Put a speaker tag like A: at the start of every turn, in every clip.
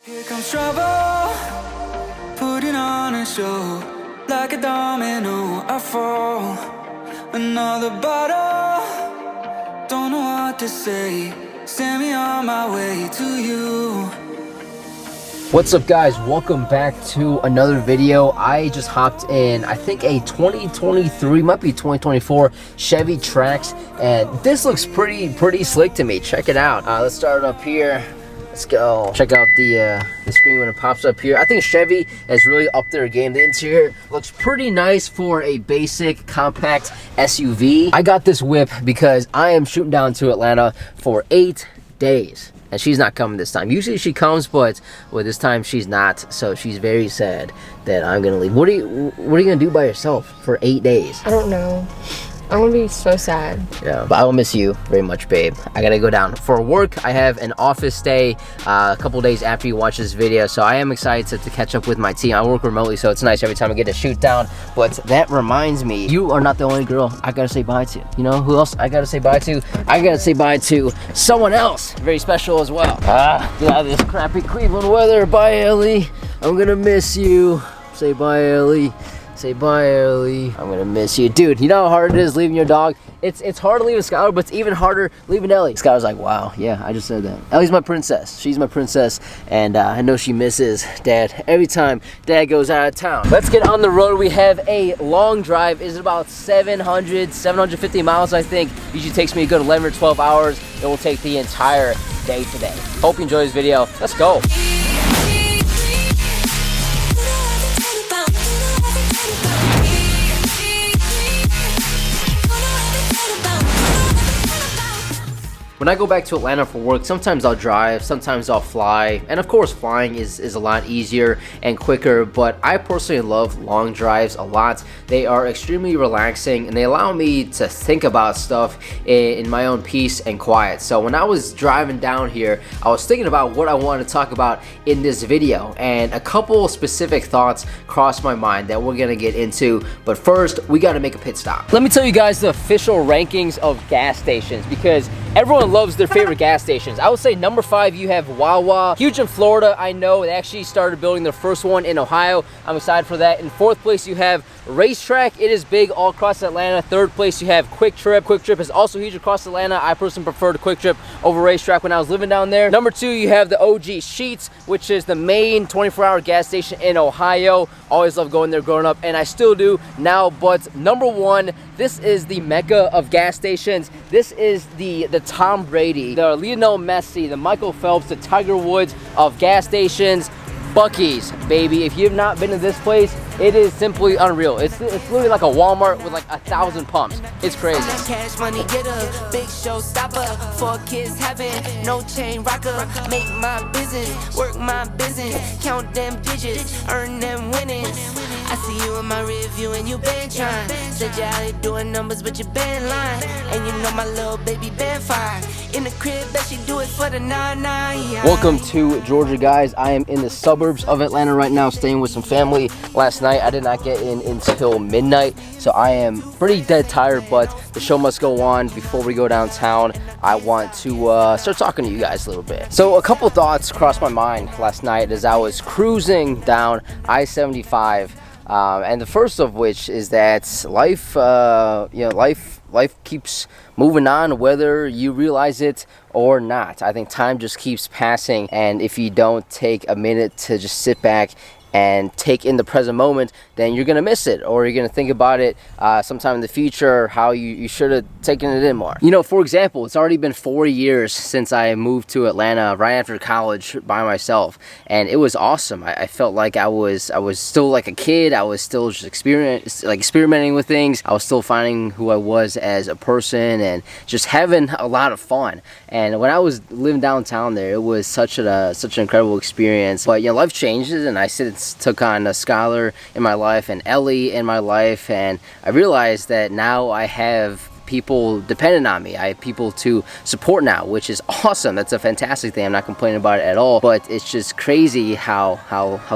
A: Here comes trouble, putting on a show, like a domino, I fall, another bottle, don't know what to say, send me on my way to you.
B: What's up guys, welcome back to another video. I just hopped in, I think a 2023, might be 2024 Chevy Trax, and this looks pretty slick to me. Check it out. Let's start up here. Let's go. Check out the screen when it pops up here. I think Chevy has really upped their game. The interior looks pretty nice for a basic compact SUV. I got this whip because I am shooting down to Atlanta for 8 days. And she's not coming this time. Usually she comes, but well, this time she's not. So she's very sad that I'm gonna leave. What are you gonna do by yourself for 8 days?
C: I don't know. I'm gonna be so sad.
B: Yeah, but I will miss you very much, babe. I gotta go down for work. I have an office day a couple days after you watch this video, so I am excited to catch up with my team. I work remotely, so it's nice every time I get to shoot down. But that reminds me, you are not the only girl I gotta say bye to. You know who else I gotta say bye to? I gotta say bye to someone else very special as well. Get out of this crappy Cleveland weather. Bye, Ellie. I'm gonna miss you. Say bye, Ellie. Say bye, Ellie. I'm gonna miss you. Dude, you know how hard it is leaving your dog? It's hard to leave Skylar, but it's even harder leaving Ellie. Skylar's like, wow, yeah, I just said that. Ellie's my princess. She's my princess, and I know she misses Dad every time Dad goes out of town. Let's get on the road. We have a long drive. It's about 750 miles, I think. Usually takes me a good 11 or 12 hours. It will take the entire day today. Hope you enjoy this video. Let's go. When I go back to Atlanta for work, sometimes I'll drive, sometimes I'll fly, and of course flying is a lot easier and quicker, but I personally love long drives a lot. They are extremely relaxing and they allow me to think about stuff in my own peace and quiet. So when I was driving down here, I was thinking about what I wanted to talk about in this video, and a couple specific thoughts crossed my mind that we're gonna get into, but first we gotta make a pit stop. Let me tell you guys the official rankings of gas stations, because everyone loves their favorite gas stations. I would say number 5, you have Wawa. Huge in Florida, I know. They actually started building their first one in Ohio. I'm excited for that. In 4th place, you have Racetrack. It is big all across Atlanta. 3rd place, you have Quick Trip. Quick Trip is also huge across Atlanta. I personally prefer the Quick Trip over Racetrack when I was living down there. Number 2, you have the OG Sheets, which is the main 24-hour gas station in Ohio. Always loved going there growing up, and I still do now. But number 1, this is the mecca of gas stations. This is the Tom Brady, the Lionel Messi, the Michael Phelps, the Tiger Woods of gas stations. Buc-ee's, baby. If you have not been to this place, it is simply unreal. It's literally like a Walmart with like 1,000 pumps. It's crazy.
D: Cash money getter, big showstopper, 4 kids having, no chain rocker, make my business, work my business, count them digits, earn them winnings. I see you in my rear view and you been trying. Said you out here doing numbers, but you been lying. And you know my little baby been fine. In the crib, bet she do it for the 9-9.
B: Welcome to Georgia, guys. I am in the suburbs of Atlanta right now, staying with some family. Last night, I did not get in until midnight, so I am pretty dead tired, but the show must go on. Before we go downtown, I want to start talking to you guys a little bit. So a couple thoughts crossed my mind last night as I was cruising down I-75. And the first of which is that life, life keeps moving on whether you realize it or not. I think time just keeps passing, and if you don't take a minute to just sit back and take in the present moment, then you're gonna miss it, or you're gonna think about it sometime in the future, how you should have taken it in more. You know, for example, it's already been 4 years since I moved to Atlanta right after college by myself, and it was awesome. I felt like I was still like a kid. I was still just experimenting with things. I was still finding who I was as a person and just having a lot of fun. And when I was living downtown there, it was such an incredible experience. But you know, life changes, and I took on Skylar in my life and Ellie in my life, and I realized that now I have people dependent on me. I have people to support now, which is awesome. That's a fantastic thing. I'm not complaining about it at all, but it's just crazy how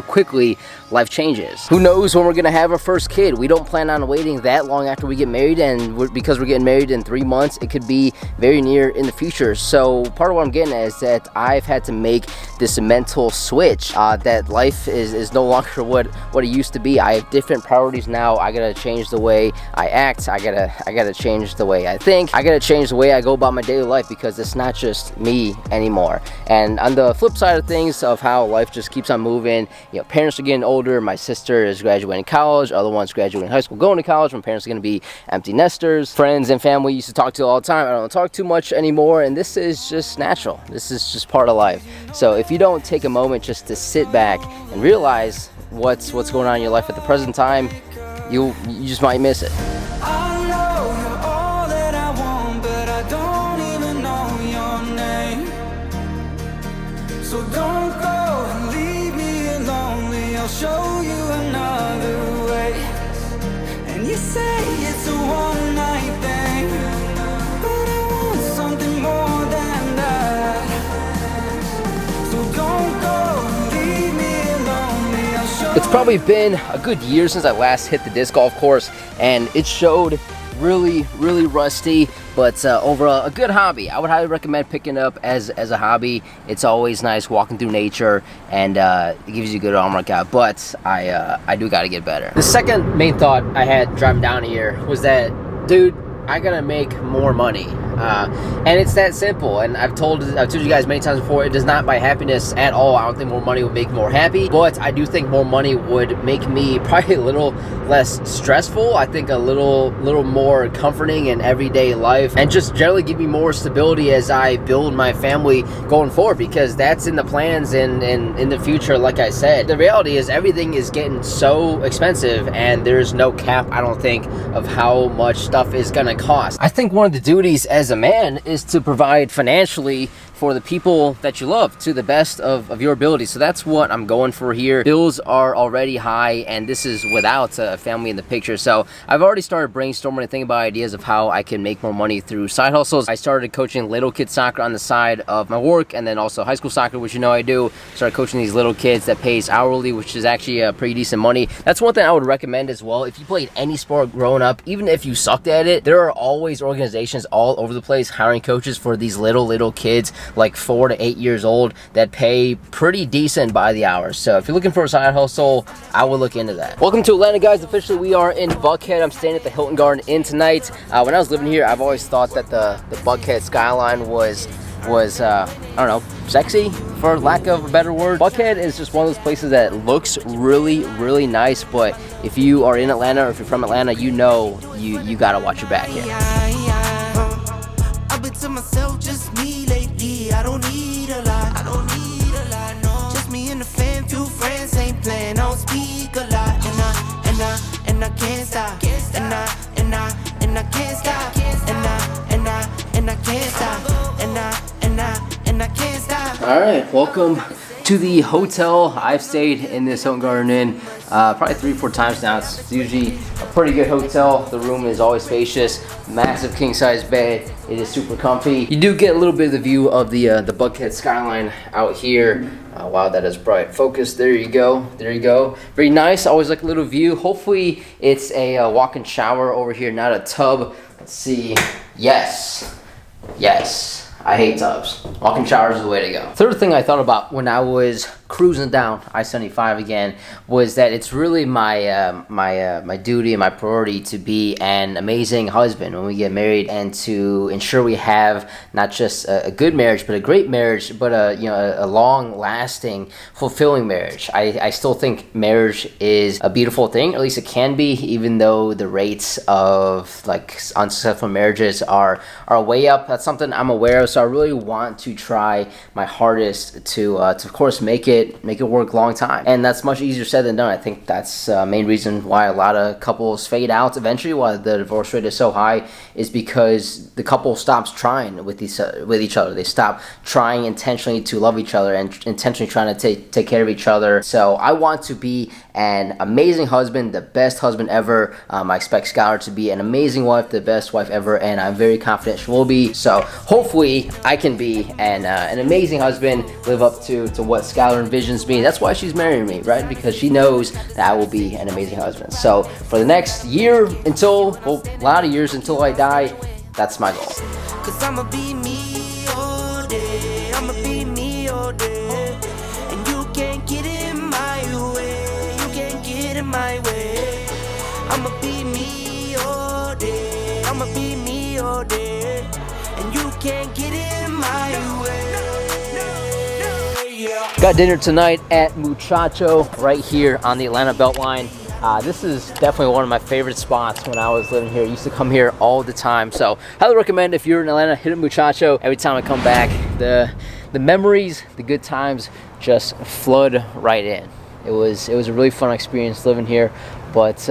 B: quickly life changes. Who knows when we're gonna have our first kid? We don't plan on waiting that long after we get married, and because we're getting married in 3 months, it could be very near in the future. So part of what I'm getting at is that I've had to make this mental switch that life is no longer what it used to be. I have different priorities now. I gotta change the way I act. I gotta change the way I think. I gotta change the way I go about my daily life, because it's not just me anymore. And on the flip side of things, of how life just keeps on moving, you know, parents are getting older. My sister is graduating college, other ones graduating high school, going to college. My parents are going to be empty nesters. Friends and family used to talk to all the time. I don't talk too much anymore, and this is just natural. This is just part of life. So if you don't take a moment just to sit back and realize what's going on in your life at the present time, you just might miss it.
A: I know you're all that I want, but I don't even know your name. So don't go and leave me lonely. I'll show you another way. And you say it's a one-night thing, but I want something more than that. So don't go and leave me lonely. I'll show
B: It's probably been a good year since I last hit the disc golf course, and it showed really rusty, but overall a good hobby. I would highly recommend picking up as a hobby. It's always nice walking through nature, and it gives you a good arm workout, but I do gotta get better. The second main thought I had driving down here was that, dude, I gotta make more money. And it's that simple, and I've told you guys many times before, it does not buy happiness at all. I don't think more money would make me more happy, but I do think more money would make me probably a little less stressful. I think a little more comforting in everyday life, and just generally give me more stability as I build my family going forward, because that's in the plans and in the future. Like I said, the reality is everything is getting so expensive, and there's no cap, I don't think, of how much stuff is gonna cost. I think one of the duties as a man is to provide financially for the people that you love to the best of your ability. So that's what I'm going for here. Bills are already high, and this is without a family in the picture. So I've already started brainstorming and thinking about ideas of how I can make more money through side hustles. I started coaching little kid soccer on the side of my work, and then also high school soccer, which you know I do. Started coaching these little kids that pays hourly, which is actually pretty decent money. That's one thing I would recommend as well. If you played any sport growing up, even if you sucked at it, there are always organizations all over the place hiring coaches for these little kids, like 4 to 8 years old, that pay pretty decent by the hour. So if you're looking for a side hustle, I would look into that. Welcome to Atlanta, guys. Officially, we are in Buckhead. I'm staying at the Hilton Garden Inn tonight. When I was living here, I've always thought that the Buckhead skyline was I don't know, sexy, for lack of a better word. Buckhead is just one of those places that looks really nice, but if you are in Atlanta or if you're from Atlanta, you know you gotta watch your back here.
D: I've been to myself, just me lately. I don't need a lot. No. Just me and the fam, few friends ain't playing. I don't speak a lot, and I can't stop. And I can't stop. And I can't stop. And I can't stop.
B: All right, welcome to the hotel. I've stayed in this Hilton Garden Inn probably 3-4 times now. It's usually a pretty good hotel. The room is always spacious, massive king size bed. It is super comfy. You do get a little bit of the view of the Buckhead skyline out here. Wow, that is bright. Focus. There you go. Very nice. Always like a little view. Hopefully it's a walk-in shower over here, not a tub. Let's see. Yes. I hate tubs. Walk-in showers is the way to go. Third thing I thought about when I was cruising down I-75 again was that it's really my my duty and my priority to be an amazing husband when we get married, and to ensure we have not just a good marriage but a great marriage, but a long-lasting, fulfilling marriage. I still think marriage is a beautiful thing, or at least it can be, even though the rates of like unsuccessful marriages are way up. That's something I'm aware of, so I really want to try my hardest to of course make it it work long time. And that's much easier said than done. I think that's the main reason why a lot of couples fade out eventually, why the divorce rate is so high, is because the couple stops trying with each other. They stop trying intentionally to love each other and intentionally trying to take care of each other. So I want to be an amazing husband, the best husband ever. I expect Skylar to be an amazing wife, the best wife ever, and I'm very confident she will be. So hopefully I can be an amazing husband, live up to what Skylar envisions me. That's why she's marrying me, right? Because she knows that I will be an amazing husband. So for the next year until, well, a lot of years until I die, that's my goal.
D: Cause I'ma be me all day. I'ma be me all day. And you can't get in my way. You can't get in my way. I'ma be me all day. I'ma be me all day. And you can't get in my way. Yeah.
B: Got dinner tonight at Muchacho right here on the Atlanta Beltline. This is definitely one of my favorite spots when I was living here. I used to come here all the time. So highly recommend if you're in Atlanta, hit a Muchacho. Every time I come back, the memories, the good times just flood right in. It was a really fun experience living here, but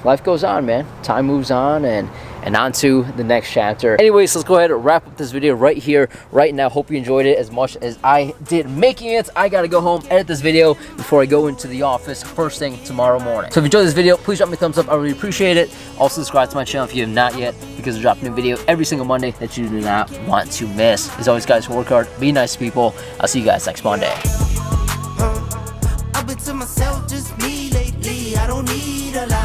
B: life goes on, man. Time moves on, and on to the next chapter. Anyways, let's go ahead and wrap up this video right here, right now. Hope you enjoyed it as much as I did making it. I gotta go home, edit this video before I go into the office first thing tomorrow morning. So if you enjoyed this video, please drop me a thumbs up. I really appreciate it. Also subscribe to my channel if you have not yet, because I drop a new video every single Monday that you do not want to miss. As always, guys, work hard, be nice to people. I'll see you guys next Monday.
D: I've been to myself, just me lately. I don't need a lot.